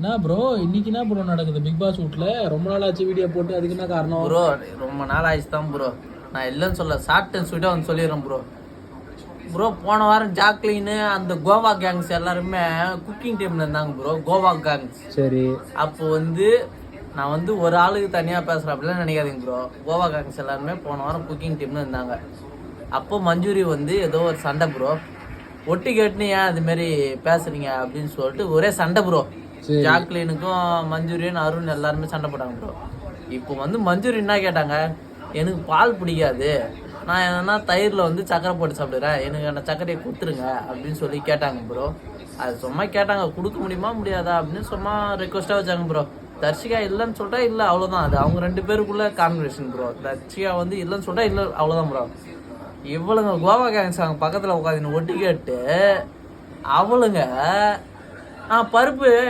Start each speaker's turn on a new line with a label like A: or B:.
A: என்ன ப்ரோ இன்னைக்கு என்ன ப்ரோ நடக்குது பிக் பாஸ் வீட்ல? ரொம்ப நாள் ஆச்சு வீடியோ போட்டு. அதுக்கு என்ன காரணம்
B: ப்ரோ? ரொம்ப நாள் ஆயிடுச்சு தான் ப்ரோ. நான் இல்லைன்னு சொல்ல, ஷார்ட் அண்ட் ஸ்வீட்டாக வந்து சொல்லிடுறேன் ப்ரோ. ப்ரோ போன வாரம் ஜாக்லின்னு அந்த கோவா கேங்ஸ் எல்லாருமே குக்கிங் டீம்ல இருந்தாங்க ப்ரோ. கோவா கேங்ஸ்.
A: சரி.
B: அப்போ நான் ஒரு ஆளுக்கு தனியாக பேசுகிறேன் அப்படிலாம் நினைக்காதீங்க ப்ரோ. கோவா கேங்ஸ் எல்லாருமே போன வாரம் குக்கிங் டீம்ல இருந்தாங்க. அப்போ மஞ்சூரி ஏதோ ஒரு சண்டை ப்ரோ. ஒட்டி கேட்டுன்னு ஏன் அதுமாரி பேசுறீங்க அப்படின்னு சொல்லிட்டு ஒரே சண்டை ப்ரோ. ஜாக்லினுக்கும் மஞ்சூரியன் அருண் எல்லாருமே சண்டை போட்டாங்க ப்ரோ. இப்போ மஞ்சூரி என்ன கேட்டாங்க, எனக்கு பால் பிடிக்காது, நான் என்னன்னா தயிரில் சக்கரை போட்டு சாப்பிடுறேன், எனக்கு அந்த சக்கரையை கொடுத்துருங்க அப்படின்னு சொல்லி கேட்டாங்க ப்ரோ. அது சும்மா கேட்டாங்க, கொடுக்க முடியுமா முடியாதா அப்படின்னு சும்மா ரெக்வஸ்ட்டாக வச்சாங்க ப்ரோ. தர்ஷிகா இல்லைன்னு சொல்லிட்டா இல்லை, அவ்வளோதான். அது அவங்க 2 பேருக்குள்ள கான்வர்சேஷன் ப்ரோ. தர்ஷிகா இல்லைன்னு சொல்லிட்டா இல்லை, அவ்வளோதான் ப்ரோ. இவளுங்க கோவா கேங்ஸ் அவங்க பக்கத்தில் உட்காந்து ஒட்டி கேட்டு அவளுங்க பருப்பு